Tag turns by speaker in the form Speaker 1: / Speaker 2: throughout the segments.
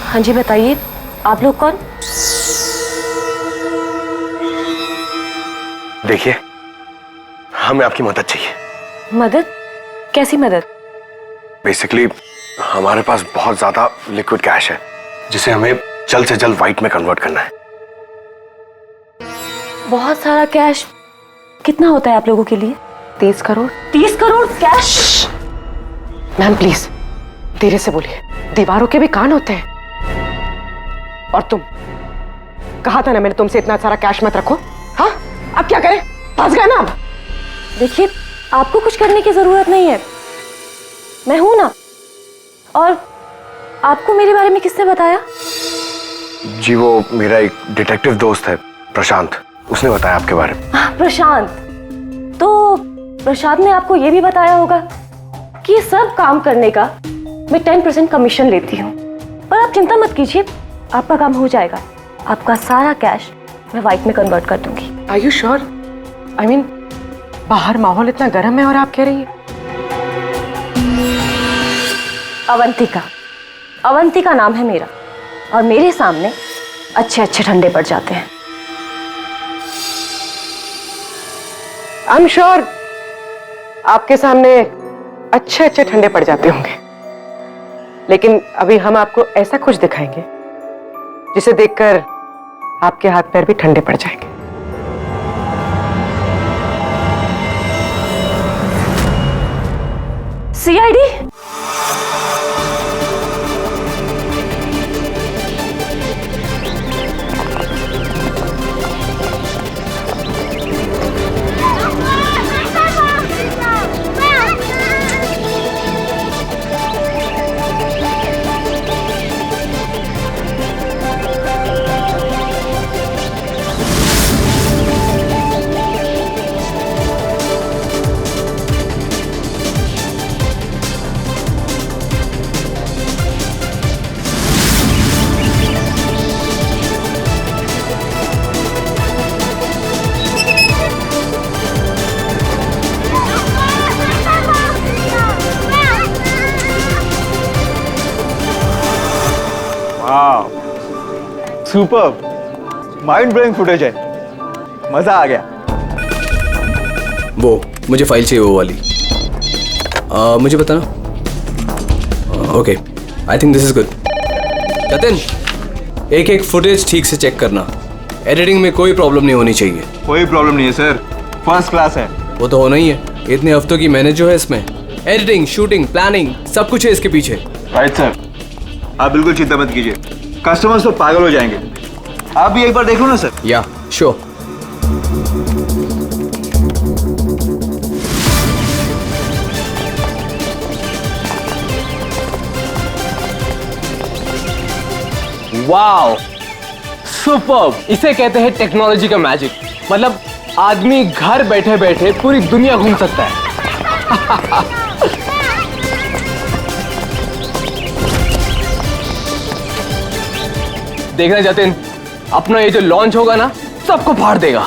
Speaker 1: हाँ जी बताइए, आप लोग कौन?
Speaker 2: देखिए, हमें आपकी मदद चाहिए।
Speaker 1: मदद? कैसी मदद?
Speaker 2: बेसिकली हमारे पास बहुत ज्यादा लिक्विड कैश है जिसे हमें जल्द से जल्द व्हाइट में कन्वर्ट करना है।
Speaker 1: बहुत सारा कैश? कितना होता है आप लोगों के लिए?
Speaker 3: 30 crore.
Speaker 1: 30 crore cash?
Speaker 3: Ma'am please धीरे से बोलिए, दीवारों के भी कान होते हैं। और तुम, कहा था ना मैंने तुमसे इतना सारा कैश मत रखो। हाँ, अब क्या करें? फंस गए ना अब।
Speaker 1: देखिए, आपको कुछ करने की जरूरत नहीं है, मैं हूं ना। और आपको मेरे बारे में किसने बताया?
Speaker 2: जी वो मेरा एक डिटेक्टिव दोस्त है प्रशांत, उसने बताया आपके बारे में।
Speaker 1: प्रशांत? तो प्रशांत ने आपको यह भी बताया होगा कि ये सब काम करने का मैं 10% कमीशन लेती हूँ। पर आप चिंता मत कीजिए, आपका काम हो जाएगा। आपका सारा कैश मैं व्हाइट में कन्वर्ट कर दूंगी।
Speaker 3: Are you sure? I mean बाहर माहौल इतना गर्म है और आप कह रही है।
Speaker 1: अवंतिका, अवंतिका नाम है मेरा, और मेरे सामने अच्छे अच्छे ठंडे पड़ जाते हैं।
Speaker 3: आई एम श्योर आपके सामने अच्छे अच्छे ठंडे पड़ जाते होंगे, लेकिन अभी हम आपको ऐसा कुछ दिखाएंगे जिसे देखकर आपके हाथ पैर भी ठंडे पड़ जाएंगे।
Speaker 1: CID?
Speaker 4: Super mind blowing footage है, मजा आ गया।
Speaker 5: वो मुझे फाइल चाहिए, वो वाली। मुझे बताना। Okay, I think this is good. Jatin, एक एक फुटेज ठीक से चेक करना, एडिटिंग में कोई प्रॉब्लम नहीं होनी चाहिए।
Speaker 4: कोई प्रॉब्लम नहीं है सर, फर्स्ट क्लास है।
Speaker 5: वो तो होना ही है, इतने हफ्तों की मेहनत जो है इसमें, एडिटिंग, शूटिंग, प्लानिंग, सब कुछ है इसके पीछे।
Speaker 4: राइट सर, आप बिल्कुल चिंता मत कीजिए, कस्टमर्स तो पागल हो जाएंगे। आप भी एक बार देख लो ना सर।
Speaker 5: या श्योर।
Speaker 6: Wow, superb! इसे कहते हैं टेक्नोलॉजी का मैजिक। मतलब आदमी घर बैठे बैठे पूरी दुनिया घूम सकता है। देखना जतिन, अपना ये जो लॉन्च होगा ना, सबको फाड़ देगा।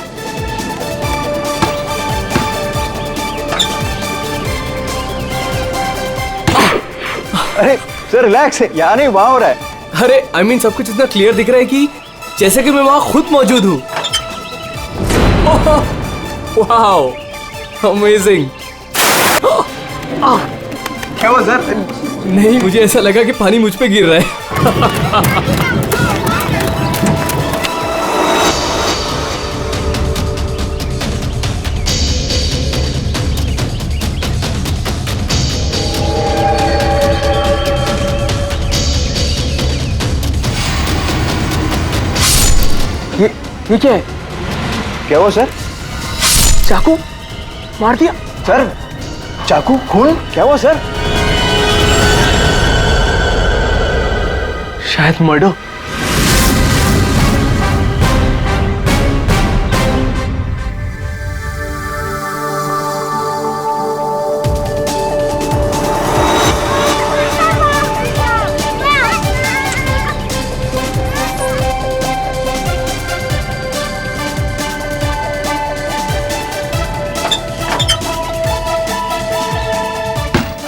Speaker 4: अरे सर रिलैक्स है, यहाँ नहीं वहाँ हो रहा है।
Speaker 5: अरे आई मीन सब कुछ इतना क्लियर दिख रहा है कि जैसे कि मैं वहां खुद मौजूद हूं। Wow, amazing.
Speaker 4: क्या हुआ सर?
Speaker 5: नहीं, मुझे ऐसा लगा कि पानी मुझ पे गिर रहा है।
Speaker 6: ये क्या है?
Speaker 4: क्या हुआ सर?
Speaker 6: चाकू मार दिया
Speaker 4: सर, चाकू, खून, क्या हुआ सर?
Speaker 6: शायद मर्डर।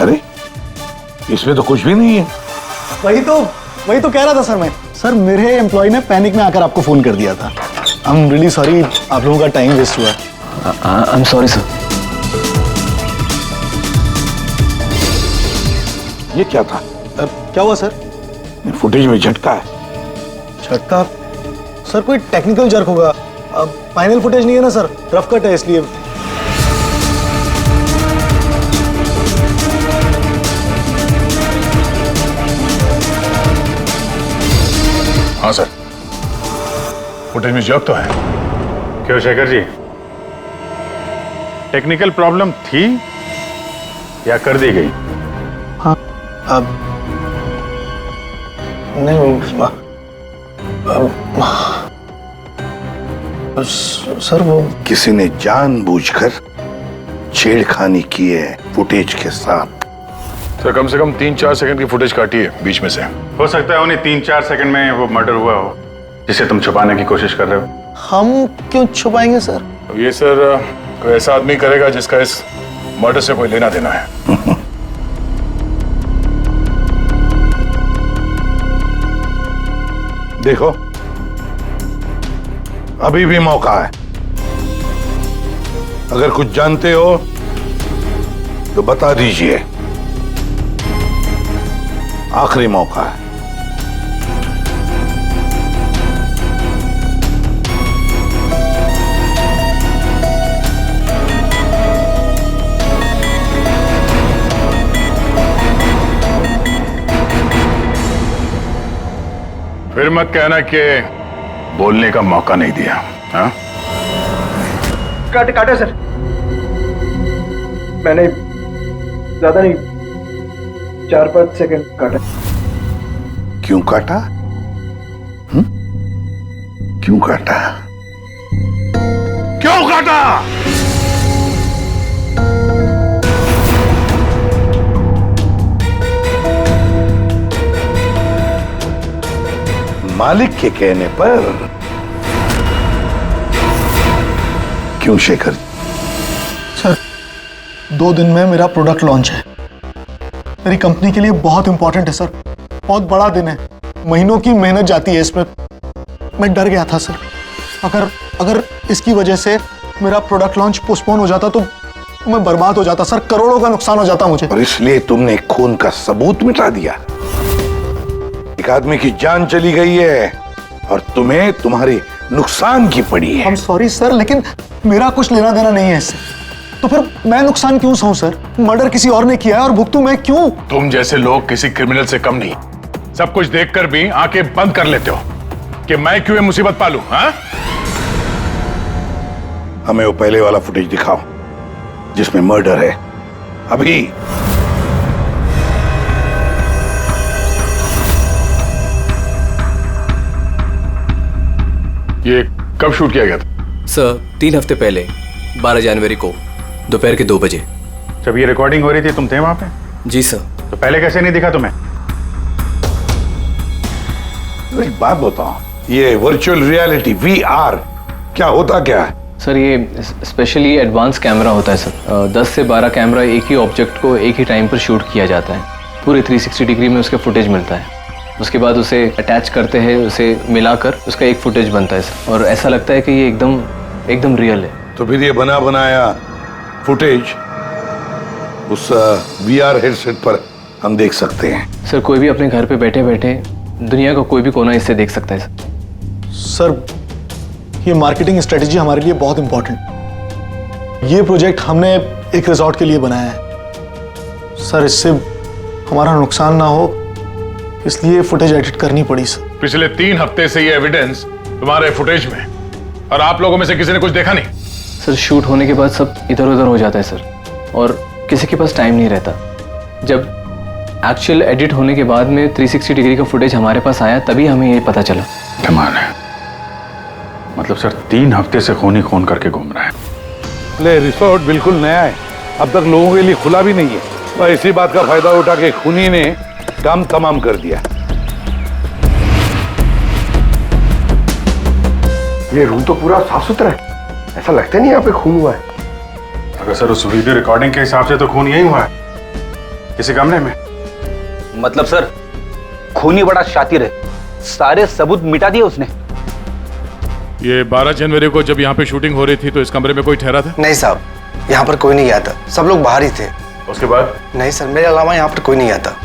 Speaker 7: अरे इसमें तो कुछ भी नहीं है।
Speaker 4: वही तो,
Speaker 7: वही तो कह रहा था सर मैं। सर मेरे एम्प्लॉय ने पैनिक में आकर आपको फोन कर दिया था। आई एम रियली सॉरी, आप लोगों का टाइम वेस्ट हुआ।
Speaker 6: I am sorry sir.
Speaker 8: ये क्या था?
Speaker 7: क्या हुआ सर?
Speaker 8: फुटेज में झटका है।
Speaker 7: झटका? सर कोई टेक्निकल जर्क होगा। फाइनल फुटेज नहीं है ना सर, रफ कट है इसलिए।
Speaker 8: हाँ सर, फुटेज में जर्क तो है।
Speaker 9: क्यों शेखर जी, टेक्निकल प्रॉब्लम थी या कर दी गई?
Speaker 7: हाँ अब नहीं सर वो
Speaker 8: किसी ने जानबूझकर छेड़खानी की है फुटेज के साथ।
Speaker 9: तो कम से कम 3-4 सेकंड की फुटेज काटी है बीच में से। हो सकता है उन्हें 3-4 सेकंड में वो मर्डर हुआ हो जिसे तुम छुपाने की कोशिश कर रहे हो।
Speaker 7: हम क्यों छुपाएंगे सर?
Speaker 9: तो ये सर कोई ऐसा आदमी करेगा जिसका इस मर्डर से कोई लेना देना है।
Speaker 8: देखो, अभी भी मौका है। अगर कुछ जानते हो तो बता दीजिए। आखिरी मौका है।
Speaker 9: फिर मत कहना कि बोलने का मौका नहीं दिया। हाँ?
Speaker 7: काटे सर, मैंने ज्यादा नहीं 4-5 सेकंड काटा।
Speaker 8: क्यों काटा? क्यों काटा? क्यों काटा? मालिक के कहने पर। क्यों शेखर?
Speaker 7: सर 2 दिन में मेरा प्रोडक्ट लॉन्च है। मेरी कंपनी के लिए बहुत इंपॉर्टेंट है सर, बहुत बड़ा दिन है। महीनों की मेहनत जाती है इसमें। मैं डर गया था सर, अगर इसकी वजह से मेरा प्रोडक्ट लॉन्च पोस्टपोन हो जाता तो मैं बर्बाद हो जाता सर, करोड़ों का नुकसान हो जाता मुझे।
Speaker 8: और इसलिए तुमने खून का सबूत मिटा दिया। एक आदमी की जान चली गई है और तुम्हें तुम्हारे नुकसान की पड़ी है।
Speaker 7: I'm सॉरी सर, लेकिन मेरा कुछ लेना देना नहीं है इससे। तो फिर मैं नुकसान क्यों सहूं सर? मर्डर किसी और ने किया है और भुगतूं मैं क्यों?
Speaker 9: तुम जैसे लोग किसी क्रिमिनल से कम नहीं। सब कुछ देखकर भी आंखें बंद कर लेते हो कि मैं क्यों ये मुसीबत पालूं। हाँ?
Speaker 8: हमें वो पहले वाला फुटेज दिखाओ जिसमें मर्डर है। अभी।
Speaker 9: ये कब शूट किया गया था?
Speaker 5: सर 3 हफ्ते पहले 12 जनवरी को दोपहर के 2 बजे।
Speaker 9: जब ये रिकॉर्डिंग हो रही थी तुम थे वहां पे?
Speaker 5: जी सर।
Speaker 9: तो पहले कैसे नहीं दिखा तुम्हें?
Speaker 8: एक बात बताओ, ये वर्चुअल रियलिटी VR क्या होता क्या है?
Speaker 6: सर ये स्पेशली एडवांस कैमरा होता है सर। 10 से 12 कैमरा एक ही ऑब्जेक्ट को एक ही टाइम पर शूट किया जाता है। पूरे 360 डिग्री में उसका फुटेज मिलता है। उसके बाद उसे अटैच करते हैं, उसे मिलाकर उसका एक फुटेज बनता है सर। और ऐसा लगता है कि ये एकदम रियल है।
Speaker 8: तो फिर ये बना बनाया फुटेज उस VR हेडसेट पर हम देख सकते हैं।
Speaker 6: सर कोई भी अपने घर पे बैठे बैठे दुनिया का कोई भी कोना इससे देख सकता है सर।
Speaker 7: सर ये मार्केटिंग स्ट्रेटेजी हमारे लिए बहुत इंपॉर्टेंट। ये प्रोजेक्ट हमने एक रिजॉर्ट के लिए बनाया है सर। इससे हमारा नुकसान ना हो इसलिए फुटेज एडिट करनी पड़ी सर।
Speaker 9: पिछले 3 हफ्ते से ये एविडेंस तुम्हारे फुटेज में, और आप लोगों में से किसी ने कुछ देखा नहीं?
Speaker 6: सर शूट होने के बाद सब इधर उधर हो जाता है सर, और किसी के पास टाइम नहीं रहता। जब एक्चुअल एडिट होने के बाद में 360 डिग्री का फुटेज हमारे पास आया तभी हमें ये पता चला।
Speaker 9: कमाल है। मतलब सर 3 हफ्ते से खून ही खून करके घूम रहा है।
Speaker 8: ले, रिसोर्ट बिल्कुल नया है, अब तक लोगों के लिए खुला भी नहीं है। और इसी बात का फायदा उठा के खूनी ने काम तमाम कर दिया।
Speaker 2: ये रूम तो पूरा साफ सुथरा है, ऐसा लगता नहीं यहाँ पे खून हुआ है।
Speaker 9: अगर सर उस वीडियो रिकॉर्डिंग के हिसाब से तो खून यही हुआ है, किसी कमरे में।
Speaker 5: मतलब सर
Speaker 4: खूनी बड़ा शातिर है, सारे सबूत मिटा दिए उसने।
Speaker 9: ये 12 जनवरी को जब यहाँ पे शूटिंग हो रही थी तो इस कमरे में कोई ठहरा था?
Speaker 2: नहीं साहब, यहाँ पर कोई नहीं गया था, सब लोग बाहर ही थे।
Speaker 9: उसके बाद?
Speaker 2: नहीं सर, मेरे अलावा यहाँ पर कोई नहीं आता।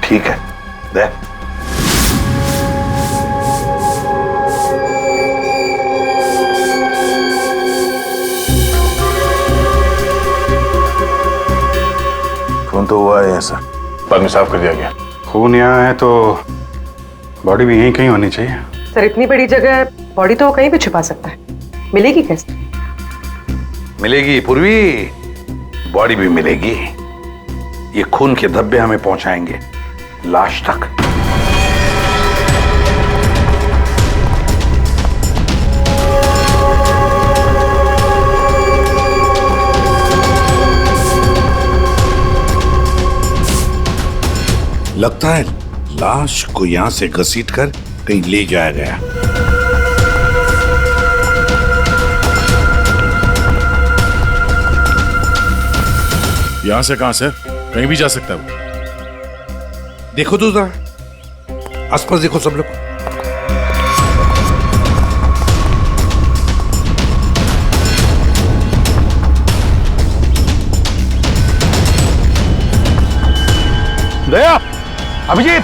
Speaker 8: ठीक है, दे।
Speaker 9: खून तो हुआ है सर, बाद में साफ कर दिया गया। खून यहाँ है तो बॉडी भी यहीं कहीं होनी चाहिए।
Speaker 3: सर इतनी बड़ी जगह बॉडी तो वो कहीं भी छुपा सकता है, मिलेगी कैसे?
Speaker 8: मिलेगी पूर्वी, बॉडी भी मिलेगी। ये खून के धब्बे हमें पहुंचाएंगे लाश तक। लगता है लाश को यहां से घसीट कर कहीं ले जाया गया।
Speaker 9: यहाँ से कहाँ सर? कहीं भी जा सकता है वो।
Speaker 8: देखो तो जरा आसपास देखो सब लोग।
Speaker 9: दया, अभिजीत,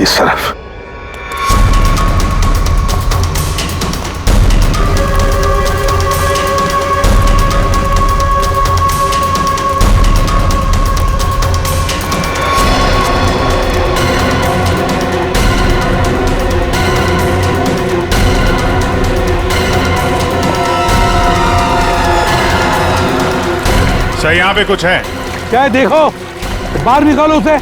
Speaker 8: इस तरफ।
Speaker 9: सर यहाँ पे कुछ है?
Speaker 4: क्या है देखो, बाहर निकालो उसे।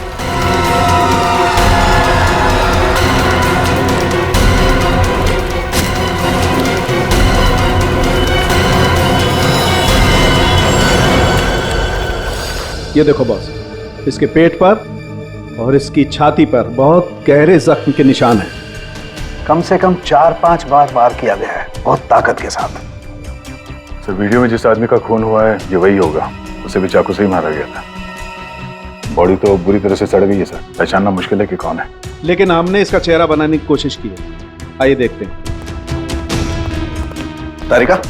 Speaker 10: ये देखो बॉस, इसके पेट पर और इसकी छाती पर बहुत गहरे जख्म के निशान हैं।
Speaker 8: कम से कम 4-5 बार वार किया गया है, बहुत ताकत के साथ।
Speaker 9: सर वीडियो में जिस आदमी का खून हुआ है ये वही होगा, उसे भी चाकू से ही मारा गया था। बॉडी तो बुरी तरह से सड़ गई है सर, पहचानना मुश्किल है कि कौन है।
Speaker 10: लेकिन हमने इसका चेहरा बनाने की कोशिश की है, आइए देखते हैं।
Speaker 8: तारिका,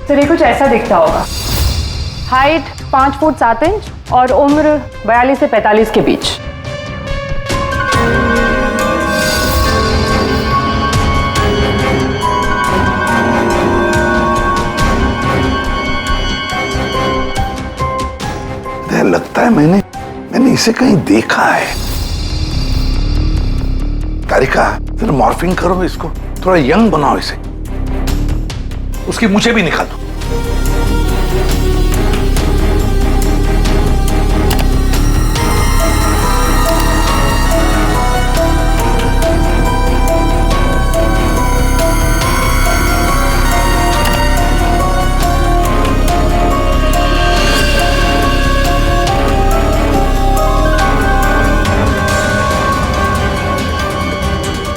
Speaker 1: सर ये कुछ ऐसा दिखता होगा। हाइट 5 फुट 7 इंच और उम्र 42 से 45 के बीच।
Speaker 8: लगता है मैंने इसे कहीं देखा है। तारिका, जरा मॉर्फिंग करो इसको, थोड़ा यंग बनाओ इसे। उसकी मूछें भी निकाल दो।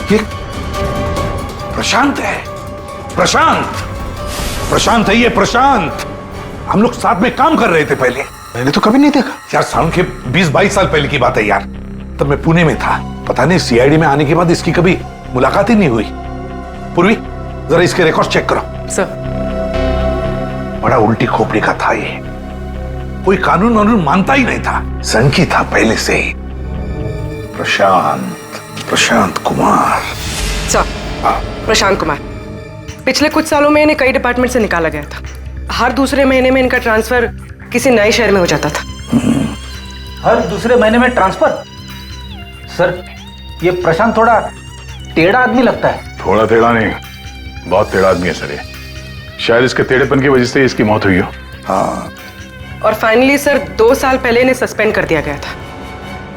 Speaker 8: ये प्रशांत है, प्रशांत है ये, प्रशांत। हम लोग साथ में काम कर रहे थे पहले। मैंने तो कभी नहीं देखा यार, साउंड के 20-22 साल पहले की बात है यार। तब मैं पुणे में था, पता नहीं सीआईडी में आने के बाद इसकी कभी मुलाकात ही नहीं हुई। पूर्वी, जरा इसके रिकॉर्ड चेक करो।
Speaker 3: सर
Speaker 8: बड़ा उल्टी खोपड़ी का था ये, कोई कानून वानून मानता ही नहीं था, संकी था पहले से ही। प्रशांत कुमार।
Speaker 3: सर, प्रशांत कुमार पिछले कुछ सालों में इन्हें कई डिपार्टमेंट से निकाला गया था। हर दूसरे महीने में इनका ट्रांसफर किसी नए शहर में हो जाता था।
Speaker 4: हर दूसरे महीने में ट्रांसफर? सर, ये प्रशांत थोड़ा टेढ़ा आदमी लगता है।
Speaker 9: थोड़ा टेढ़ा नहीं, बहुत टेढ़ा आदमी है सर ये। शायद इसके टेढ़ेपन की वजह से इसकी मौत हुई हो।
Speaker 8: हाँ।
Speaker 3: और फाइनली सर 2 साल पहले इन्हें सस्पेंड कर दिया गया था।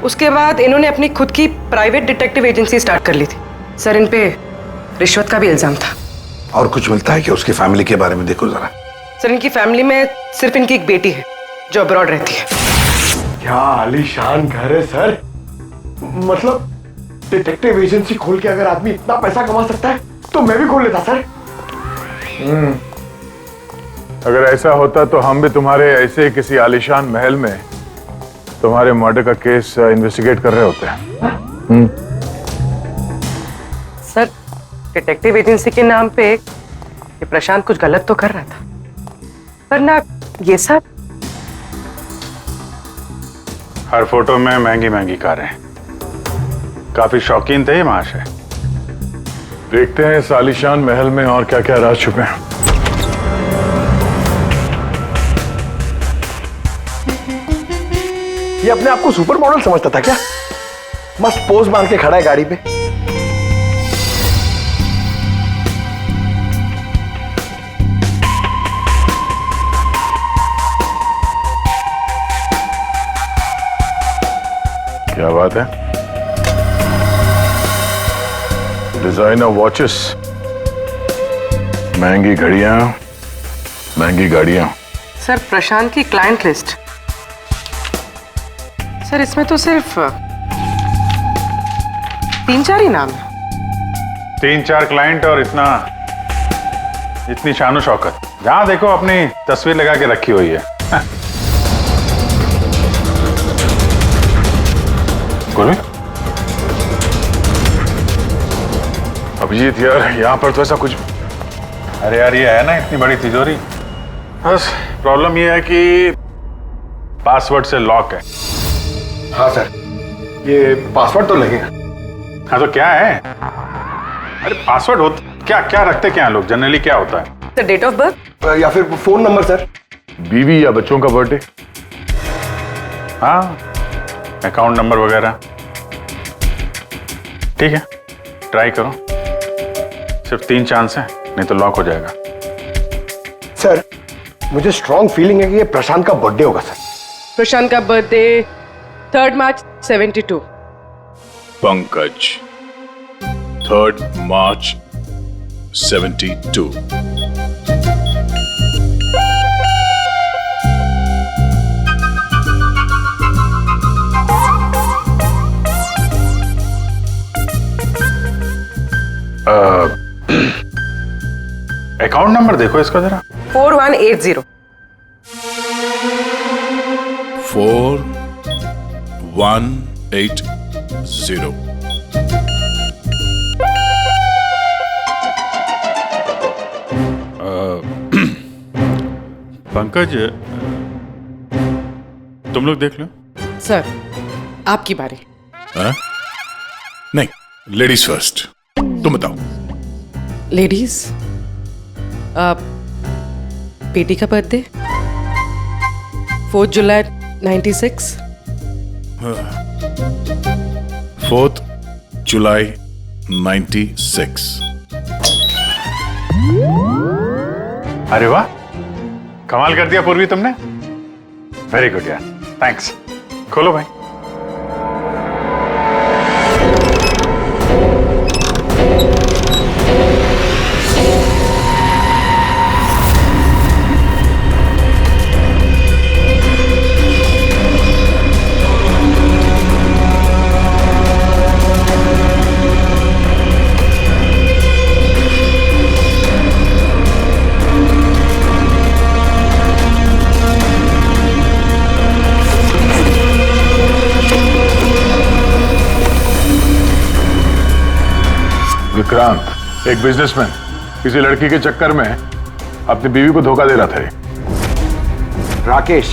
Speaker 3: उसके बाद इन्होंने अपनी खुद की प्राइवेट डिटेक्टिव एजेंसी स्टार्ट कर ली थी। सर इन पे रिश्वत का भी इल्जाम था।
Speaker 8: और कुछ मिलता है क्या उसकी फैमिली के बारे में? देखो जरा।
Speaker 3: सर इनकी फैमिली में सिर्फ इनकी एक बेटी है जो अब्रॉड रहती है।
Speaker 2: क्या आलीशान घर है सर। मतलब डिटेक्टिव एजेंसी खोल के अगर आदमी इतना पैसा कमा सकता है तो मैं भी खोल लेता सर।
Speaker 9: अगर ऐसा होता तो हम भी तुम्हारे ऐसे किसी आलीशान महल में तुम्हारे मर्डर का केस इन्वेस्टिगेट कर रहे होते हैं।
Speaker 3: सर, डिटेक्टिव एजेंसी के नाम पे ये प्रशांत कुछ गलत तो कर रहा था, पर ना ये सब।
Speaker 9: हर फोटो में महंगी महंगी कारें, काफी शौकीन थे ये महाशय। देखते हैं इस आलीशान महल में और क्या क्या राज छुपे हैं।
Speaker 2: ये अपने आप को सुपर मॉडल समझता था क्या? मस्त पोज मार के खड़ा है गाड़ी पे।
Speaker 9: क्या बात है? डिजाइनर वॉचेस, महंगी घड़ियां, महंगी गाड़ियां।
Speaker 3: सर, प्रशांत की क्लाइंट लिस्ट। सर, इसमें तो सिर्फ 3-4 ही नाम है।
Speaker 9: 3-4 क्लाइंट और इतनी शानो शौकत। जहां देखो अपनी तस्वीर लगा के रखी हुई है। अभिजीत यार, यहाँ पर तो ऐसा कुछ। अरे यार, ये है ना इतनी बड़ी तिजोरी, बस प्रॉब्लम ये है कि पासवर्ड से लॉक है।
Speaker 2: हाँ सर, ये पासवर्ड तो लगेगा।
Speaker 9: हाँ तो क्या है? अरे पासवर्ड होता क्या? क्या रखते क्या लोग जनरली? क्या होता है?
Speaker 3: सर, डेट ऑफ बर्थ
Speaker 2: या फिर फोन नंबर सर।
Speaker 9: बीवी या बच्चों का बर्थडे, हाँ, अकाउंट नंबर वगैरह। ठीक है, ट्राई करो। सिर्फ 3 चांस है, नहीं तो लॉक हो जाएगा।
Speaker 2: सर, मुझे स्ट्रॉन्ग फीलिंग है कि ये प्रशांत का बर्थडे होगा सर।
Speaker 3: प्रशांत का बर्थडे 3 मार्च 72।
Speaker 9: पंकज, 3 मार्च 72। अकाउंट नंबर देखो इसका जरा।
Speaker 3: 4180।
Speaker 9: 4180। पंकज, तुम लोग देख लो।
Speaker 3: सर, आपकी बारी।
Speaker 9: हाँ? नहीं, लेडीज फर्स्ट। तुम बताओ।
Speaker 3: लेडीज, बेटी का बर्थडे 4 जुलाई 96।
Speaker 9: 4 जुलाई 96। अरे वाह, कमाल कर दिया पूर्वी तुमने। वेरी गुड यार, थैंक्स। खोलो भाई। विक्रांत, एक बिजनेसमैन, किसी लड़की के चक्कर में अपनी बीवी को धोखा दे रहा था।
Speaker 2: राकेश,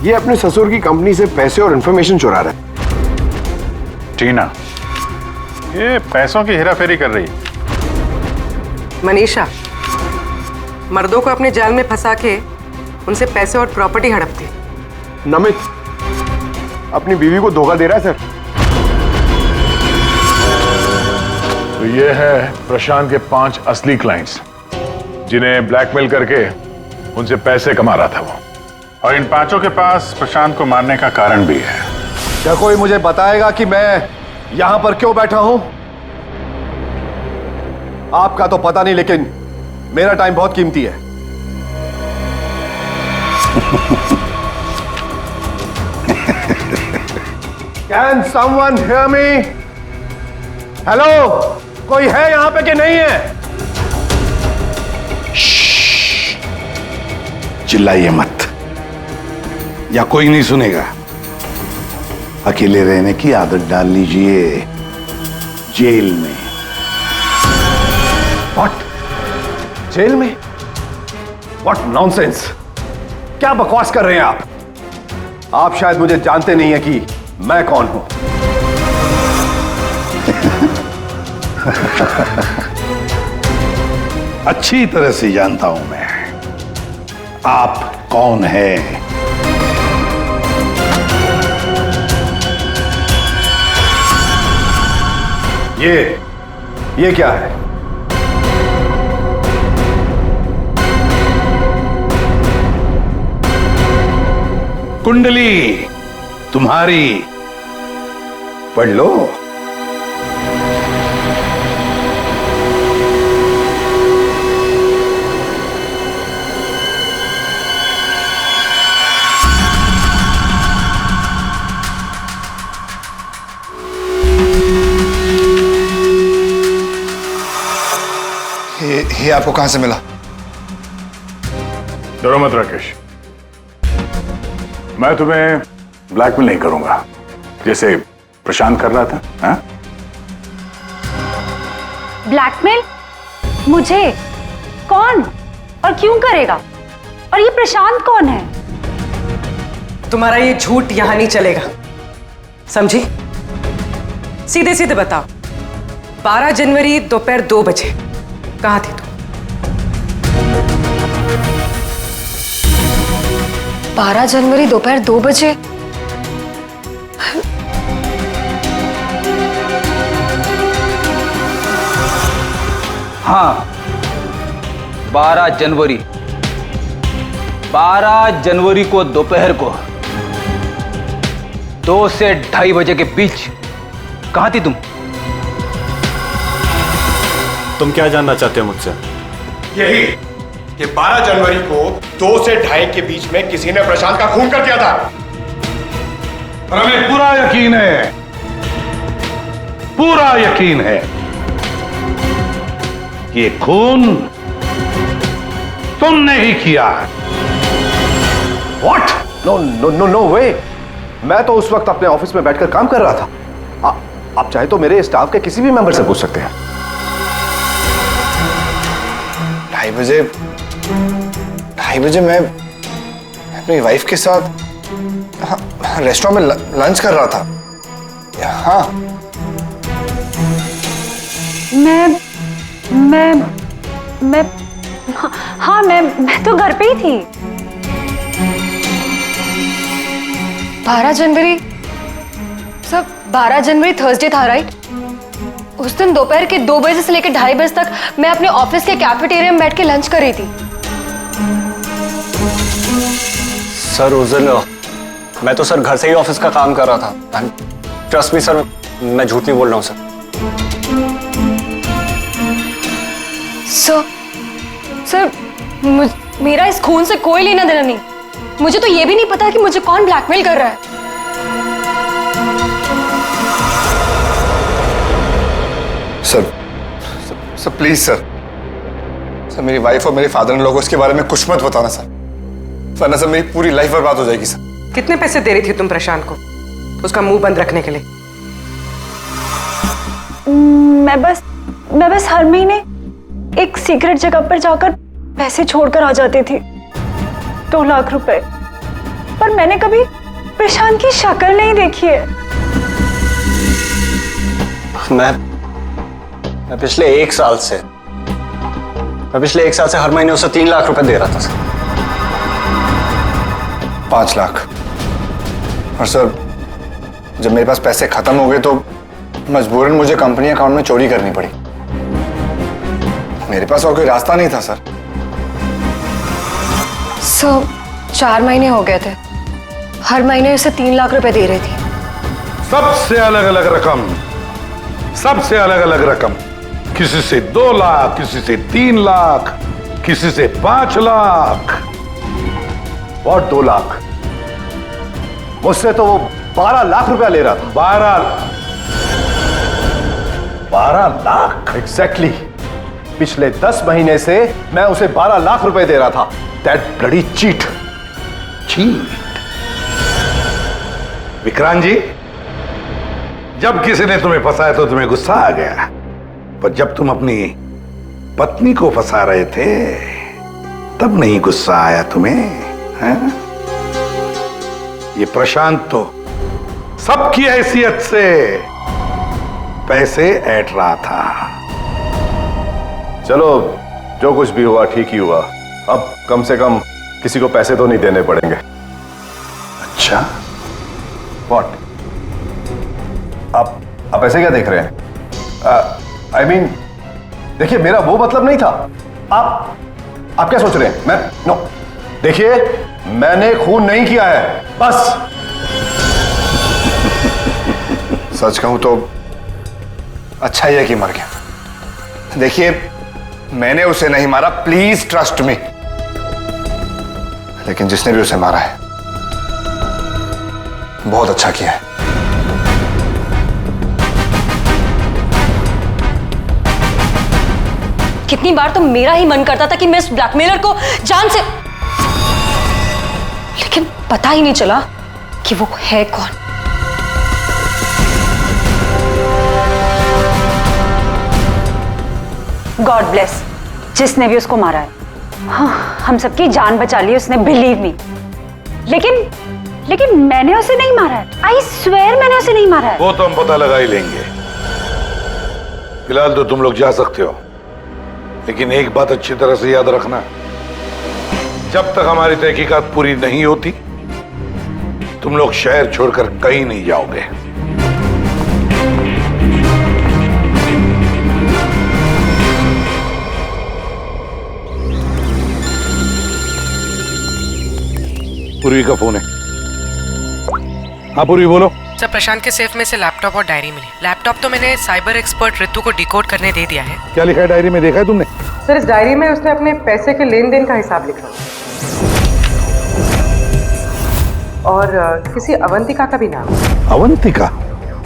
Speaker 2: ये अपने ससुर की कंपनी से पैसे और इंफॉर्मेशन चुरा रहा है।
Speaker 9: टीना, ये पैसों की हेराफेरी कर रही है।
Speaker 3: मनीषा, मर्दों को अपने जाल में फंसा के उनसे पैसे और प्रॉपर्टी हड़पती।
Speaker 2: नमित, अपनी बीवी को धोखा दे रहा है सर।
Speaker 9: तो ये है प्रशांत के 5 असली क्लाइंट्स, जिन्हें ब्लैकमेल करके उनसे पैसे कमा रहा था वो। और इन 5 के पास प्रशांत को मारने का कारण भी है।
Speaker 10: क्या कोई मुझे बताएगा कि मैं यहां पर क्यों बैठा हूं? आपका तो पता नहीं, लेकिन मेरा टाइम बहुत कीमती है।
Speaker 2: Can someone hear me? Hello, कोई है यहां पे कि नहीं है?
Speaker 8: चिल्लाइए मत, या कोई नहीं सुनेगा। अकेले रहने की आदत डाल लीजिए जेल में।
Speaker 2: What? जेल में? What nonsense? क्या बकवास कर रहे हैं आप? आप शायद मुझे जानते नहीं है कि मैं कौन हूं।
Speaker 8: अच्छी तरह से जानता हूं मैं आप कौन है।
Speaker 2: ये क्या है?
Speaker 8: कुंडली तुम्हारी, पढ़ लो।
Speaker 7: ये आपको कहां से मिला?
Speaker 9: डरो मत राकेश, मैं तुम्हें ब्लैकमेल नहीं करूंगा जैसे प्रशांत कर रहा था। हाँ?
Speaker 1: ब्लैकमेल? मुझे? कौन और क्यों करेगा? और ये प्रशांत कौन है?
Speaker 3: तुम्हारा ये झूठ यहां नहीं चलेगा, समझी? सीधे सीधे बताओ, 12 जनवरी दोपहर 2 बजे कहां थी तुम?
Speaker 1: 12 जनवरी दोपहर 2 बजे?
Speaker 4: हाँ, 12 जनवरी 12 जनवरी को दोपहर को 2 से 2:30 बजे के बीच कहां थी तुम?
Speaker 10: तुम क्या जानना चाहते हो मुझसे?
Speaker 2: यही कि 12 जनवरी को 2 से 2:30 के बीच में किसी ने प्रशांत का खून कर दिया था।
Speaker 8: और हमें पूरा यकीन है, पूरा यकीन है कि ये खून तुमने ही किया।
Speaker 2: What? No no no no way. मैं तो उस वक्त अपने ऑफिस में बैठकर काम कर रहा था। आप चाहे तो मेरे स्टाफ के किसी भी मेंबर से पूछ सकते हैं।
Speaker 7: 2:30 बजे मैं अपनी वाइफ के साथ रेस्टोरेंट में लंच कर रहा था। हाँ,
Speaker 1: मैं तो घर पे ही थी। 12 जनवरी, सब 12 जनवरी थर्सडे था, राइट? उस दिन दोपहर के 2 बजे से लेकर 2:30 बजे तक मैं अपने ऑफिस के कैफेटेरिया में बैठ के लंच कर रही थी।
Speaker 11: सर उस दिन मैं तो सर घर से ही ऑफिस का काम कर रहा था। ट्रस्ट मी सर, मैं झूठ नहीं बोल रहा हूँ सर।
Speaker 1: सर, मेरा इस खून से कोई लेना देना नहीं। मुझे तो ये भी नहीं पता कि मुझे कौन ब्लैकमेल कर रहा है।
Speaker 7: सर प्लीज सर, मेरी वाइफ और मेरे फादर इन लोगों इसके बारे में कुछ मत बताना सर, वरना सर मेरी पूरी लाइफ बर्बाद हो जाएगी सर।
Speaker 3: कितने पैसे दे रही थी तुम प्रशांत को उसका मुंह बंद रखने के लिए?
Speaker 1: मैं बस हर महीने एक सीक्रेट जगह पर जाकर पैसे छोड़कर आ जाती थी, 2 लाख रुपए। पर मैंने कभी प्रशांत की शक्ल नहीं देखी है।
Speaker 11: मैं पिछले 1 साल से हर महीने उसे 3 लाख रुपए दे रहा था सर।
Speaker 7: 5 लाख। और सर जब मेरे पास पैसे खत्म हो गए तो मजबूरन मुझे कंपनी अकाउंट में चोरी करनी पड़ी। मेरे पास और कोई रास्ता नहीं था सर।
Speaker 1: 4 महीने हो गए थे, हर महीने उसे 3 लाख रुपए दे रही थी।
Speaker 8: सबसे अलग अलग रकम, किसी से 2 लाख, किसी से 3 लाख, किसी से 5 लाख।
Speaker 2: और 2 लाख? मुझसे तो वो 12 लाख रुपया ले रहा था।
Speaker 8: 12 लाख?
Speaker 2: एग्जैक्टली। पिछले 10 महीने से मैं उसे 12 लाख रुपए दे रहा था। That bloody cheat.
Speaker 8: Cheat? Vikrant ji, जब किसी ने तुम्हें फंसाया तो तुम्हें गुस्सा आ गया, पर जब तुम अपनी पत्नी को फंसा रहे थे तब नहीं गुस्सा आया तुम्हें? है? ये प्रशांत तो सबकी हैसियत से पैसे ऐंठ रहा था।
Speaker 2: चलो, जो कुछ भी हुआ ठीक ही हुआ। अब कम से कम किसी को पैसे तो नहीं देने पड़ेंगे।
Speaker 8: अच्छा,
Speaker 2: व्हाट? आप ऐसे क्या देख रहे हैं? आई मीन, देखिए, मेरा वो मतलब नहीं था। आप क्या सोच रहे हैं? मैं नो, देखिए, मैंने खून नहीं किया है, बस।
Speaker 12: सच कहूं तो अच्छा ही है कि मर गया। देखिए, मैंने उसे नहीं मारा, प्लीज ट्रस्ट मी। लेकिन जिसने भी उसे मारा है बहुत अच्छा किया है।
Speaker 1: कितनी बार तो मेरा ही मन करता था कि मैं इस ब्लैकमेलर को जान से, लेकिन पता ही नहीं चला कि वो है कौन।
Speaker 13: गॉड ब्लेस जिसने भी उसको मारा है। हाँ, हम सबकी जान बचा ली उसने, बिलीव मी। लेकिन मैंने उसे नहीं मारा है। आई स्वेयर मैंने उसे नहीं मारा है।
Speaker 8: वो तो हम पता लगा ही लेंगे। फिलहाल तो तुम लोग जा सकते हो, लेकिन एक बात अच्छी तरह से याद रखना, जब तक हमारी तहकीकात पूरी नहीं होती तुम लोग शहर छोड़कर कहीं नहीं जाओगे। पूर्वी का फोन है। हाँ पूर्वी, बोलो।
Speaker 3: सर, प्रशांत के सेफ में से लैपटॉप और डायरी मिली। लैपटॉप तो मैंने साइबर एक्सपर्ट ऋतु को डिकोड करने दे दिया है।
Speaker 8: क्या लिखा है डायरी में, देखा है तुमने?
Speaker 3: सर, इस डायरी में उसने अपने पैसे के लेन देन का हिसाब लिखा और किसी अवंतिका का भी नाम।
Speaker 8: अवंतिका?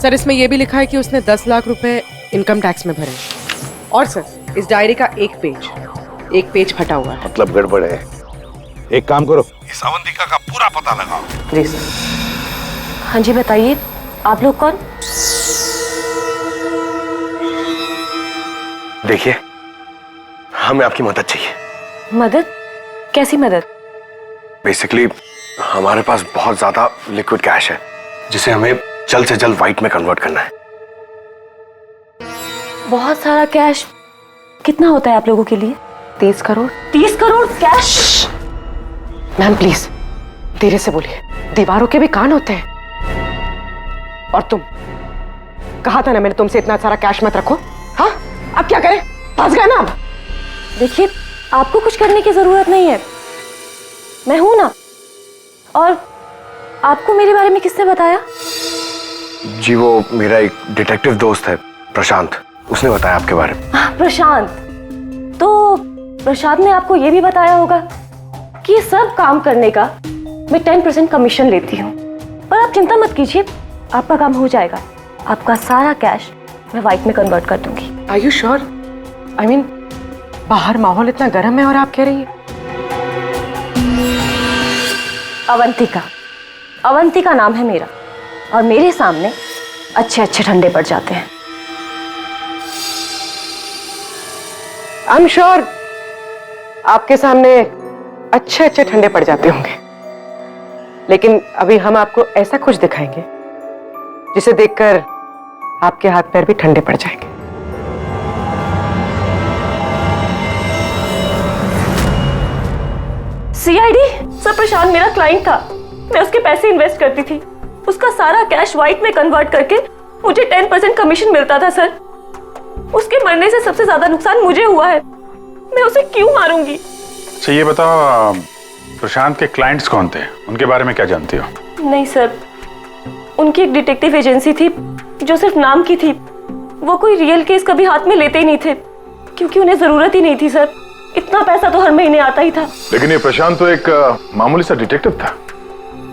Speaker 3: सर, इसमें यह भी लिखा है कि उसने 10 लाख रुपए इनकम टैक्स में भरे। और सर, इस डायरी का एक पेज फटा हुआ है।
Speaker 8: मतलब गड़बड़ है। एक काम करो, इस अवंतिका का पूरा पता लगाओ।
Speaker 3: प्लीज।
Speaker 1: हाँ जी, बताइए, आप लोग कौन?
Speaker 12: देखिए, हमें आपकी मदद चाहिए।
Speaker 1: मदद? कैसी मदद?
Speaker 12: बेसिकली हमारे पास बहुत ज्यादा लिक्विड कैश है जिसे हमें जल्द से जल्द व्हाइट में कन्वर्ट करना है।
Speaker 1: बहुत सारा कैश? कितना होता है आप लोगों के लिए?
Speaker 3: 30 crore.
Speaker 1: 30 crore cash?
Speaker 3: Ma'am please धीरे से बोलिए, दीवारों के भी कान होते हैं। और तुम, कहा था ना मैंने तुमसे इतना सारा कैश मत रखो। हाँ, अब क्या करें? फंस गए ना अब।
Speaker 1: देखिए, आपको कुछ करने की जरूरत नहीं है, मैं हूं ना। और आपको मेरे बारे में किसने बताया?
Speaker 12: जी, वो मेरा एक डिटेक्टिव दोस्त है प्रशांत, उसने बताया आपके बारे में।
Speaker 1: प्रशांत? तो प्रशांत ने आपको यह भी बताया होगा कि ये सब काम करने का मैं 10% कमीशन लेती हूँ। पर आप चिंता मत कीजिए, आपका काम हो जाएगा। आपका सारा कैश मैं व्हाइट में कन्वर्ट कर दूंगी।
Speaker 3: Are you sure? I mean, बाहर माहौल इतना गर्म है और आप कह रही है।
Speaker 1: अवंतिका नाम है मेरा, और मेरे सामने अच्छे अच्छे ठंडे पड़ जाते हैं।
Speaker 3: आई एम श्योर आपके सामने अच्छे अच्छे ठंडे पड़ जाते होंगे, लेकिन अभी हम आपको ऐसा कुछ दिखाएंगे जिसे देखकर आपके हाथ पैर भी ठंडे पड़ जाएंगे।
Speaker 1: सीआईडी? सर, प्रशांत मेरा क्लाइंट था, मैं उसके पैसे इन्वेस्ट करती थी। उसका सारा कैश व्हाइट में कन्वर्ट करके मुझे 10% कमीशन मिलता था। सर, उसके मरने से सबसे ज्यादा नुकसान मुझे हुआ है, मैं उसे क्यों मारूंगी?
Speaker 9: अच्छा ये बताओ, प्रशांत के क्लाइंट्स कौन थे, उनके बारे में क्या जानती हो?
Speaker 1: नहीं सर, उनकी एक डिटेक्टिव एजेंसी थी जो सिर्फ नाम की थी। वो कोई रियल केस कभी हाथ में लेते ही नहीं थे, क्योंकि उन्हें जरूरत ही नहीं थी सर। इतना पैसा तो हर महीने आता ही था।
Speaker 9: लेकिन ये प्रशांत तो एक मामूली सा डिटेक्टिव था,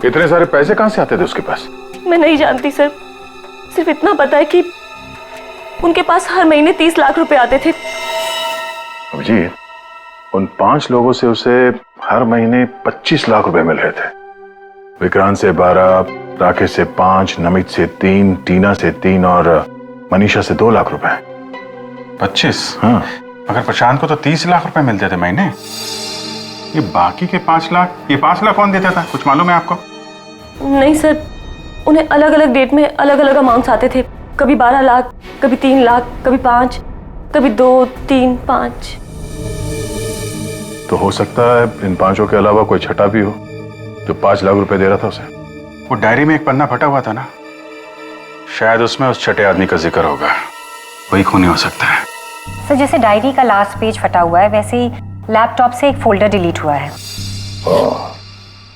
Speaker 9: इतने सारे पैसे कहां से आते थे उसके पास?
Speaker 1: मैं नहीं जानती सर, सिर्फ इतना पता है कि उनके पास हर महीने 30 लाख रुपए आते थे।
Speaker 9: अभिजीत, उन 5 लोगों से उसे हर महीने 25 लाख रुपए मिल रहे थे। विक्रांत से 12, राकेश से 5, नमित से 3, टीना से 3 और मनीषा से 2 लाख रुपए।
Speaker 14: 25?
Speaker 9: हाँ।
Speaker 14: अगर प्रशांत को तो 30 लाख रुपए मिलते थे महीने, ये बाकी के 5 लाख, ये 5 लाख कौन देता था, कुछ मालूम है आपको?
Speaker 1: नहीं सर, उन्हें अलग अलग डेट में अलग अलग अमाउंट्स आते थे। कभी 12 लाख, कभी 3 लाख, कभी 5, कभी 2, 3, 5।
Speaker 9: तो हो सकता है इन 5 के अलावा कोई छठा भी हो जो 5 लाख रुपए दे रहा था उसे।
Speaker 14: वो डायरी में एक पन्ना फटा हुआ था ना, शायद उसमें उस छठे आदमी का जिक्र होगा, वही खूनी हो सकता है।
Speaker 13: सर जैसे डायरी का लास्ट पेज फटा हुआ है, वैसे ही लैपटॉप से एक फोल्डर डिलीट हुआ है।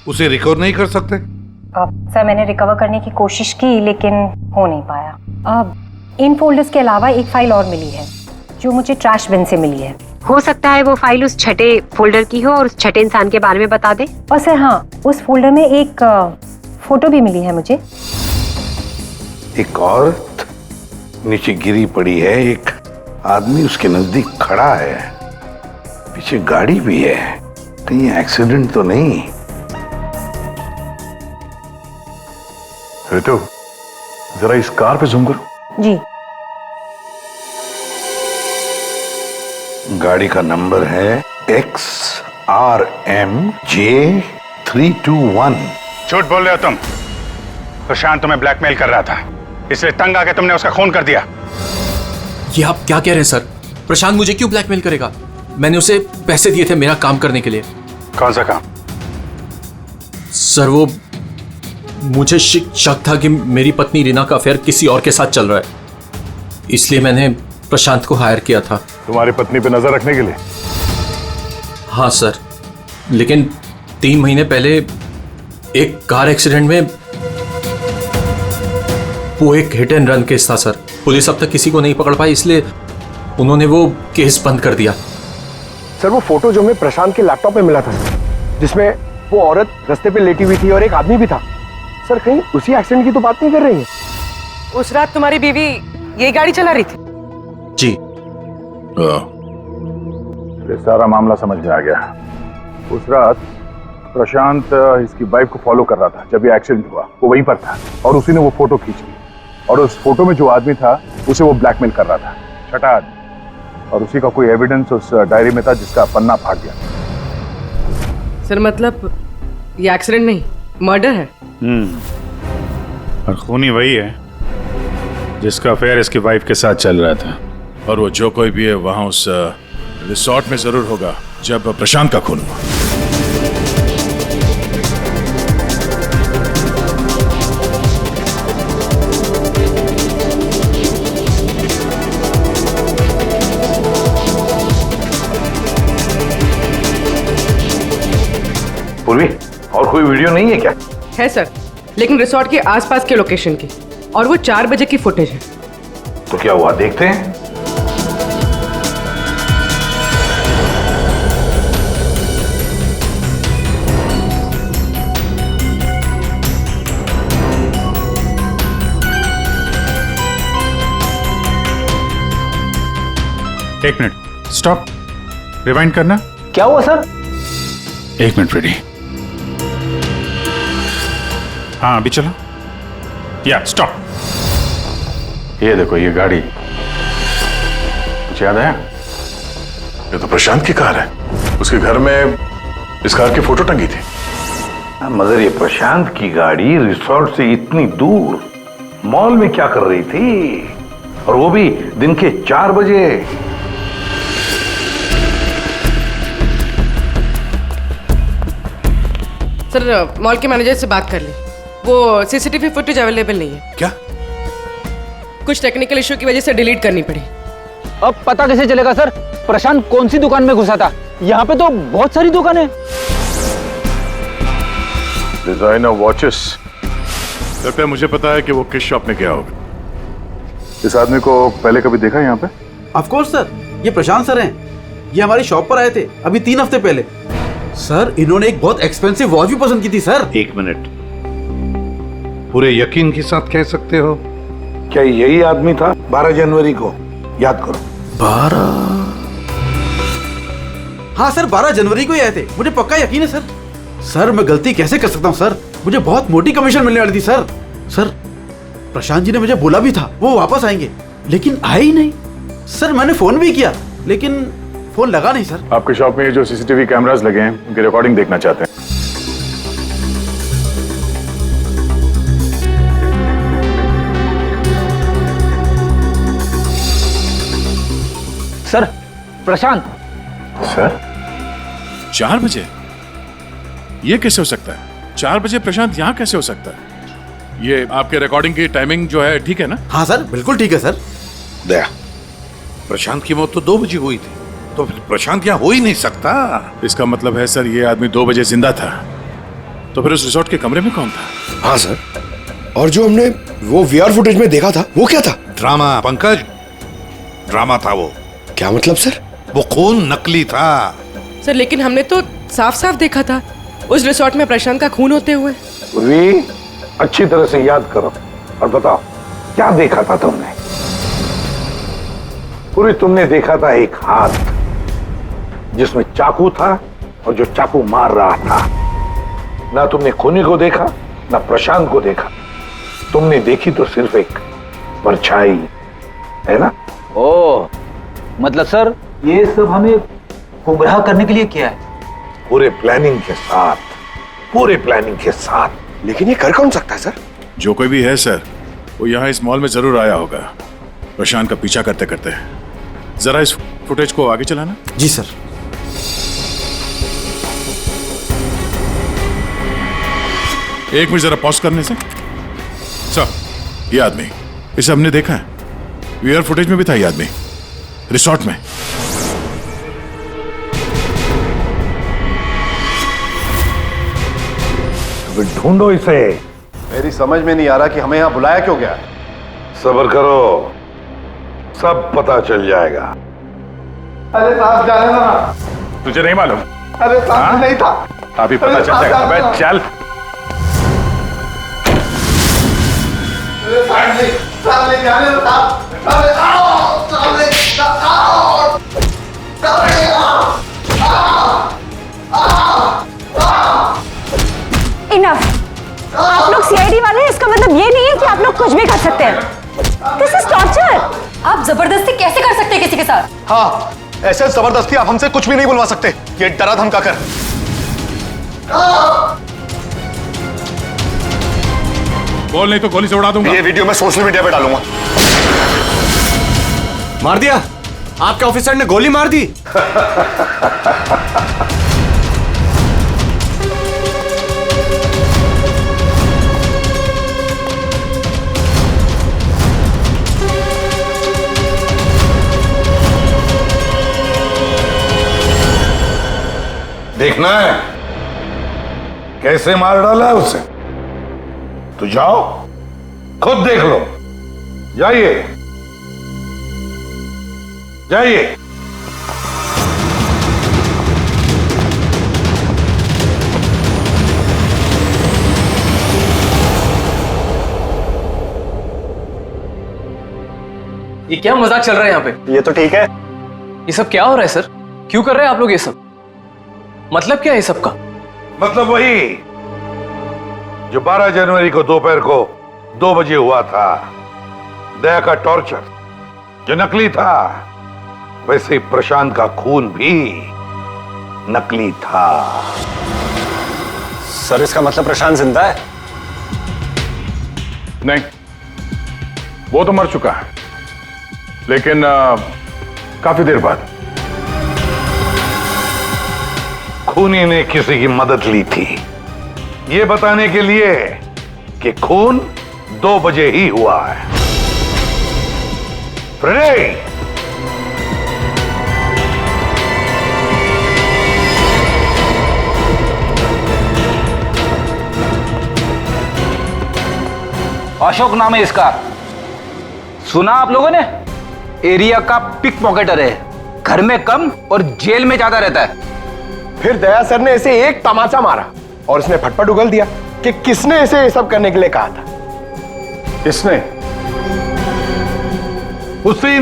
Speaker 8: उसे रिकवर नहीं कर सकते?
Speaker 13: सर मैंने रिकवर करने की कोशिश की लेकिन हो नहीं पाया। अब इन फोल्डर्स के अलावा एक फाइल और मिली है जो मुझे ट्रैश बिन से मिली है। हो सकता है वो फाइल उस छठे फोल्डर की हो और उस छठे इंसान के बारे में बता दे। और सर हाँ, उस फोल्डर में एक फोटो भी मिली है मुझे।
Speaker 8: एक औरत नीचे गिरी पड़ी है, एक आदमी उसके नजदीक खड़ा है, पीछे गाड़ी भी है, कहीं एक्सीडेंट तो नहीं?
Speaker 9: ऋतु, जरा इस कार पे जूम करो।
Speaker 13: जी।
Speaker 8: गाड़ी का नंबर है XRMJ321।
Speaker 14: झूठ बोल रहे हो तुम। प्रशांत तुम्हें ब्लैकमेल कर रहा था, इसलिए तंग आके तुमने उसका खून कर दिया।
Speaker 5: ये आप क्या कह रहे हैं सर? प्रशांत मुझे क्यों ब्लैकमेल करेगा? मैंने उसे पैसे दिए थे मेरा काम करने के लिए।
Speaker 14: कौन सा काम?
Speaker 5: सर वो मुझे शक था कि मेरी पत्नी रीना का अफेयर किसी और के साथ चल रहा है, इसलिए मैंने प्रशांत को हायर किया था।
Speaker 9: तुम्हारी पत्नी पे नजर रखने के लिए?
Speaker 5: हाँ सर, लेकिन 3 महीने पहले एक कार एक्सीडेंट में, वो एक हिट एंड रन केस था सर। पुलिस अब तक किसी को नहीं पकड़ पाई, इसलिए उन्होंने वो केस बंद कर दिया।
Speaker 15: सर वो फोटो जो हमें प्रशांत के लैपटॉप में मिला था, जिसमें वो औरत रास्ते पे लेटी हुई थी और एक आदमी भी था, सर कहीं उसी एक्सीडेंट की तो बात नहीं कर रही है?
Speaker 3: उस रात तुम्हारी बीवी ये गाड़ी चला रही थी?
Speaker 5: जी।
Speaker 9: ये सारा मामला समझ में आ गया। उस रात प्रशांत इसकी वाइफ को फॉलो कर रहा था। जब ये एक्सीडेंट हुआ वो वहीं पर था और उसी ने वो फोटो खींच ली, और उस फोटो में जो आदमी था उसे वो ब्लैकमेल कर रहा था, छठा आदमी, और उसी का कोई एविडेंस उस डायरी में था जिसका पन्ना फाड़ गया।
Speaker 3: सर मतलब ये एक्सीडेंट नहीं, मर्डर है।
Speaker 14: और खूनी वही है जिसका अफेयर इसकी वाइफ के साथ चल रहा था।
Speaker 9: और वो जो कोई भी है वहां उस रिसोर्ट में जरूर होगा जब प्रशांत का खून हुआ।
Speaker 8: पूर्वी, और कोई वीडियो नहीं है क्या?
Speaker 3: है सर, लेकिन रिसोर्ट के आसपास के लोकेशन की, और वो 4 बजे की फुटेज है।
Speaker 8: तो क्या हुआ देखते हैं?
Speaker 14: एक मिनट, स्टॉप, रिवाइंड करना।
Speaker 4: क्या हुआ सर?
Speaker 14: 1 minute ready. हाँ अभी चलो। या स्टॉप। ये देखो ये गाड़ी, कुछ याद आया?
Speaker 9: ये तो प्रशांत की कार है। उसके घर में इस कार की फोटो टंगी थी।
Speaker 8: मगर ये प्रशांत की गाड़ी रिसोर्ट से इतनी दूर मॉल में क्या कर रही थी, और वो भी दिन के 4 बजे?
Speaker 3: सर मॉल के मैनेजर से बात कर ली, वो सीसीटीवी फुटेज अवेलेबल नहीं है।
Speaker 9: क्या?
Speaker 3: कुछ टेक्निकल इशू की वजह से डिलीट करनी पड़ी।
Speaker 4: अब पता कैसे चलेगा सर प्रशांत कौन सी दुकान में घुसा था? यहाँ पे तो बहुत सारी दुकानें।
Speaker 9: डिजाइनर वॉचेस, लगता है मुझे पता है कि वो किस शॉप में गया होगा। इस आदमी को पहले कभी देखा यहाँ पे?
Speaker 10: ऑफ कोर्स सर, ये प्रशांत सर हैं। ये हमारी शॉप पर आए थे अभी 3 हफ्ते पहले। सर इन्होंने एक बहुत एक्सपेंसिव वॉच भी पसंद की थी सर।
Speaker 8: एक मिनट, पूरे यकीन के साथ कह सकते हो क्या यही आदमी था 12 जनवरी को? याद करो।
Speaker 10: 12? हाँ सर 12 जनवरी को ही आए थे, मुझे पक्का यकीन है सर। सर मैं गलती कैसे कर सकता हूँ सर, मुझे बहुत मोटी कमीशन मिलने वाली थी सर। सर प्रशांत जी ने मुझे बोला भी था वो वापस आएंगे, लेकिन आए ही नहीं। सर मैंने फोन भी किया लेकिन फोन लगा नहीं सर।
Speaker 9: आपके शॉप में ये जो सीसीटीवी कैमरास लगे हैं उनकी रिकॉर्डिंग देखना चाहते हैं।
Speaker 4: सर प्रशांत।
Speaker 9: सर 4 बजे? ये कैसे हो सकता है? 4 बजे प्रशांत यहाँ कैसे हो सकता है? ये आपके रिकॉर्डिंग की टाइमिंग जो है ठीक है ना?
Speaker 10: हाँ सर बिल्कुल ठीक है सर।
Speaker 8: दया, प्रशांत की मौत तो 2 बजे हुई थी, तो फिर प्रशांत यहाँ हो ही नहीं सकता।
Speaker 9: इसका मतलब है सर ये आदमी 2 बजे जिंदा था, तो फिर उस रिसोर्ट के कमरे में कौन था?
Speaker 12: हाँ सर, और जो हमने वो वीआर फुटेज में देखा था वो क्या था?
Speaker 8: ड्रामा पंकज, ड्रामा था वो।
Speaker 12: क्या मतलब सर?
Speaker 8: वो खून नकली था
Speaker 3: सर, लेकिन हमने तो साफ साफ देखा था उस रिसोर्ट में प्रशांत का खून होते हुए।
Speaker 8: पूर्वी अच्छी तरह से याद करो और बताओ क्या देखा था तुमने? पूरी तुमने देखा था एक हाथ जिसमें चाकू था और जो चाकू मार रहा था। ना तुमने खूनी को देखा ना प्रशांत को देखा, तुमने देखी तो सिर्फ एक परछाई, है ना?
Speaker 4: ओ मतलब सर ये सब हमें गुमराह करने के लिए किया है?
Speaker 8: पूरे प्लानिंग के साथ, पूरे प्लानिंग के साथ।
Speaker 12: लेकिन ये कर कौन सकता है सर?
Speaker 9: जो कोई भी है सर वो यहाँ इस मॉल में जरूर आया होगा प्रशांत का पीछा करते करते। जरा इस फुटेज को आगे चलाना।
Speaker 10: जी सर।
Speaker 9: एक मिनट जरा पॉज करने से। सर ये आदमी, इसे हमने देखा है, वीआर फुटेज में भी था ये आदमी रिसोर्ट में।
Speaker 8: ढूंढो इसे।
Speaker 2: मेरी समझ में नहीं आ रहा कि हमें यहाँ बुलाया क्यों गया।
Speaker 8: सब्र करो, सब पता चल जाएगा।
Speaker 15: अरे साहब जाने दो ना।
Speaker 9: तुझे नहीं मालूम?
Speaker 15: अरे साहब नहीं था।
Speaker 9: अभी पता चल जाएगा। अबे चल।
Speaker 15: अरे साहब नहीं जाने दो साहब। अरे आओ साहब नहीं आओ।
Speaker 1: इनफ। आप लोग सीआईडी वाले हैं, इसका मतलब ये नहीं है कि आप लोग कुछ भी कर सकते हैं। This is torture. आप जबरदस्ती कैसे कर सकते हैं किसी के साथ?
Speaker 12: हाँ, ऐसे जबरदस्ती आप हमसे कुछ भी नहीं बुलवा सकते। ये डरा धमका कर।
Speaker 9: बोल नहीं तो गोली से उड़ा दूंगा।
Speaker 12: ये वीडियो मैं सोशल मीडिया पे डालूंगा।
Speaker 5: मार दिया? आपके ऑफिसर ने गोली मार दी?
Speaker 8: देखना है कैसे मार डाला है उसे? तो जाओ खुद देख लो। जाइए जाइए।
Speaker 6: ये क्या मजाक चल रहा है यहाँ पे?
Speaker 11: ये तो ठीक है।
Speaker 6: ये सब क्या हो रहा है सर? क्यों कर रहे हैं आप लोग ये सब? मतलब क्या है सब का?
Speaker 8: मतलब वही जो 12 जनवरी को दोपहर को 2 बजे हुआ था, दया का टॉर्चर जो नकली था, वैसे ही प्रशांत का खून भी नकली था।
Speaker 11: सर इसका मतलब प्रशांत जिंदा है?
Speaker 9: नहीं, वो तो मर चुका है, लेकिन काफी देर बाद। खूनी ने किसी की मदद ली थी ये बताने के लिए कि खून 2 बजे ही हुआ है। फ्रेडे,
Speaker 4: अशोक नाम है इसका, सुना आप लोगों ने? एरिया का पिक पॉकेटर है, घर में कम और जेल में ज्यादा रहता है।
Speaker 15: फिर दया सर ने इसे एक तमाचा मारा और उसने फटफट उगल दिया कि किसने इसे ये सब करने के लिए कहा था।
Speaker 2: किसने?
Speaker 8: उसी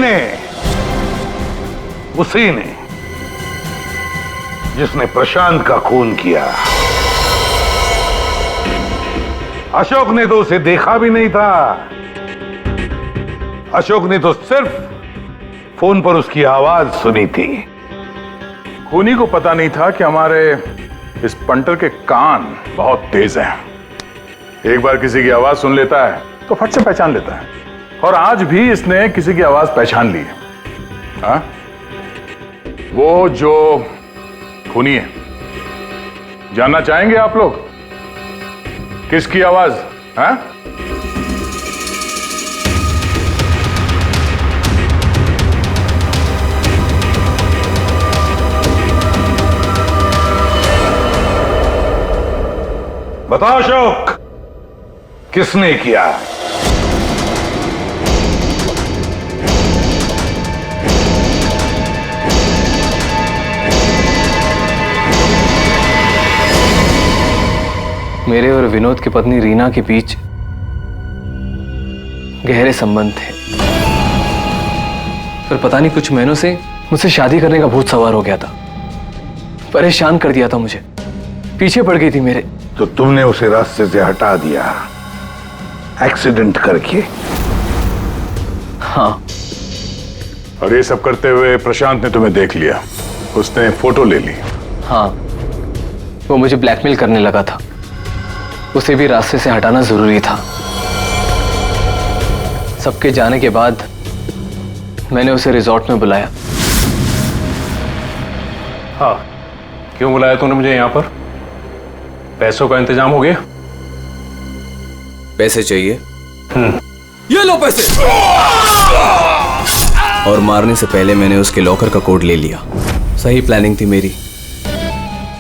Speaker 8: ने जिसने प्रशांत का खून किया। अशोक ने तो उसे देखा भी नहीं था। अशोक ने तो सिर्फ फोन पर उसकी आवाज सुनी थी।
Speaker 9: खूनी को पता नहीं था कि हमारे इस पंटर के कान बहुत तेज हैं। एक बार किसी की आवाज सुन लेता है तो फट से पहचान लेता है, और आज भी इसने किसी की आवाज पहचान ली है। हाँ? वो जो खूनी है, जानना चाहेंगे आप लोग किसकी आवाज? हाँ?
Speaker 8: बताओ अशोक, किसने किया?
Speaker 6: मेरे और विनोद की पत्नी रीना के बीच गहरे संबंध थे, पर पता नहीं कुछ महीनों से मुझसे शादी करने का भूत सवार हो गया था। परेशान कर दिया था मुझे, पीछे पड़ गई थी मेरे।
Speaker 8: तो तुमने उसे रास्ते से हटा दिया एक्सीडेंट करके?
Speaker 6: हाँ।
Speaker 9: और ये सब करते हुए प्रशांत ने तुम्हें देख लिया, उसने फोटो ले ली?
Speaker 6: हाँ, वो मुझे ब्लैकमेल करने लगा था। उसे भी रास्ते से हटाना जरूरी था। सबके जाने के बाद मैंने उसे रिजॉर्ट में बुलाया।
Speaker 9: हाँ, क्यों बुलाया तूने मुझे यहाँ पर? पैसों का इंतजाम हो गया?
Speaker 5: पैसे चाहिए? ये लो पैसे। और मारने से पहले मैंने उसके लॉकर का कोड ले लिया। सही प्लानिंग थी मेरी,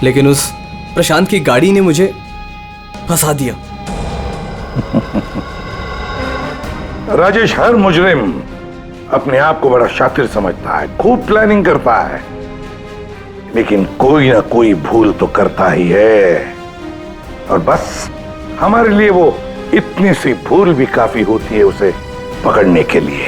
Speaker 5: लेकिन उस प्रशांत की गाड़ी ने मुझे फंसा दिया।
Speaker 8: राजेश हर मुजरिम अपने आप को बड़ा शातिर समझता है, खूब प्लानिंग करता है, लेकिन कोई ना कोई भूल तो करता ही है। और बस हमारे लिए वो इतनी सी भूल भी काफी होती है उसे पकड़ने के लिए।